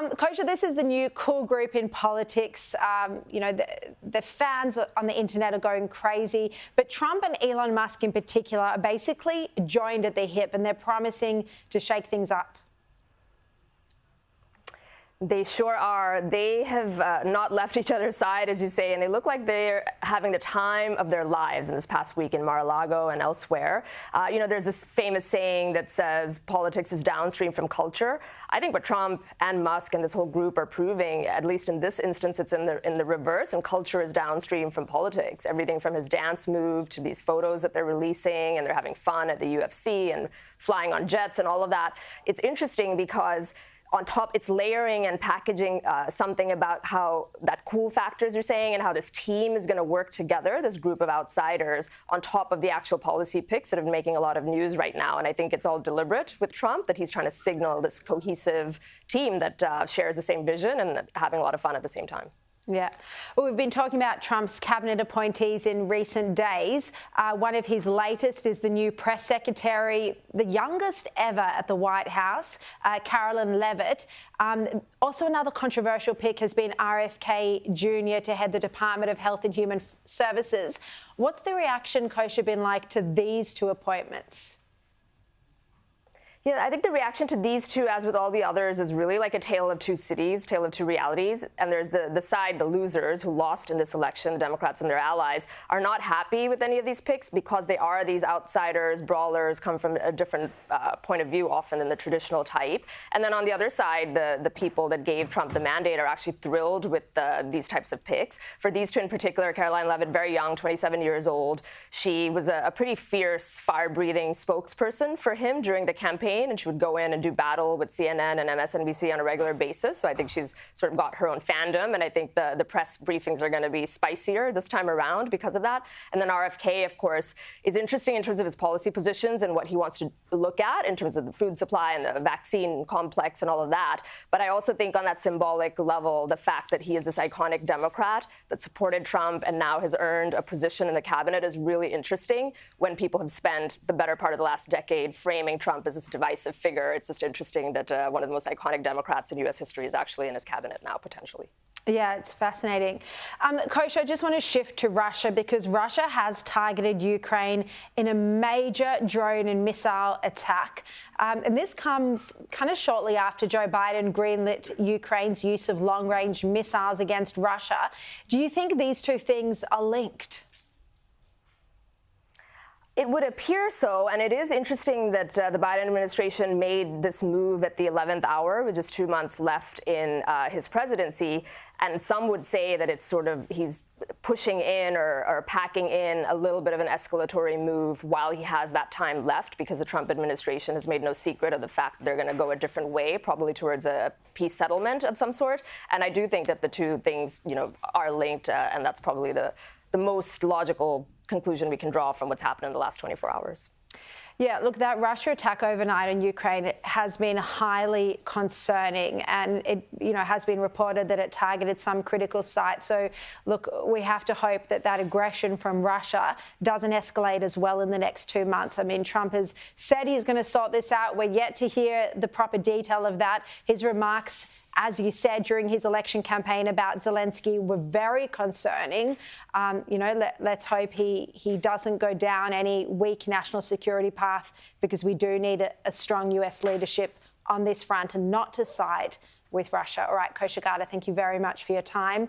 Kosha, this is the new cool group in politics. The fans on the internet are going crazy, but Trump and Elon Musk in particular are basically joined at the hip, and they're promising to shake things up. They sure are. They have not left each other's side, as you say, and they look like they're having the time of their lives in this past week in Mar-a-Lago and elsewhere. There's this famous saying that says politics is downstream from culture. I think what Trump and Musk and this whole group are proving, at least in this instance, it's in the reverse, and culture is downstream from politics. Everything from his dance move to these photos that they're releasing, and they're having fun at the UFC and flying on jets and all of that. It's interesting because on top, it's layering and packaging something about how that cool factor, as you're saying, and how this team is going to work together, this group of outsiders, on top of the actual policy picks that are making a lot of news right now. And I think it's all deliberate with Trump, that he's trying to signal this cohesive team that shares the same vision and having a lot of fun at the same time. Yeah. Well, we've been talking about Trump's cabinet appointees in recent days. One of his latest is the new press secretary, the youngest ever at the White House, Carolyn Levitt. Also, another controversial pick has been RFK Jr. to head the Department of Health and Human Services. What's the reaction, Kosha, been like to these two appointments? Yeah, I think the reaction to these two, as with all the others, is really like a tale of two cities, tale of two realities. And there's the side, the losers, who lost in this election, the Democrats and their allies, are not happy with any of these picks because they are these outsiders, brawlers, come from a different point of view often than the traditional type. And then on the other side, the people that gave Trump the mandate are actually thrilled with these types of picks. For these two in particular, Caroline Levitt, very young, 27 years old. She was a pretty fierce, fire-breathing spokesperson for him during the campaign, and she would go in and do battle with CNN and MSNBC on a regular basis. So I think she's sort of got her own fandom, and I think the press briefings are going to be spicier this time around because of that. And then RFK, of course, is interesting in terms of his policy positions and what he wants to look at in terms of the food supply and the vaccine complex and all of that. But I also think on that symbolic level, the fact that he is this iconic Democrat that supported Trump and now has earned a position in the cabinet is really interesting when people have spent the better part of the last decade framing Trump as this divisive figure. It's just interesting that one of the most iconic Democrats in U.S. history is actually in his cabinet now, potentially. Yeah, it's fascinating. Kosha, I just want to shift to Russia because Russia has targeted Ukraine in a major drone and missile attack. And this comes kind of shortly after Joe Biden greenlit Ukraine's use of long-range missiles against Russia. Do you think these two things are linked? It would appear so, and it is interesting that the Biden administration made this move at the 11th hour, with just 2 months left in his presidency. And some would say that it's sort of he's pushing in or packing in a little bit of an escalatory move while he has that time left, because the Trump administration has made no secret of the fact that they're going to go a different way, probably towards a peace settlement of some sort. And I do think that the two things, are linked, and that's probably the most logical conclusion we can draw from what's happened in the last 24 hours. Yeah, look, that Russia attack overnight on Ukraine has been highly concerning, and it, has been reported that it targeted some critical sites. So, look, we have to hope that that aggression from Russia doesn't escalate as well in the next 2 months. I mean, Trump has said he's going to sort this out. We're yet to hear the proper detail of that. His remarks, as you said, during his election campaign about Zelensky were very concerning. Let's hope he doesn't go down any weak national security path, because we do need a strong US leadership on this front and not to side with Russia. All right, Kosha Garda, thank you very much for your time.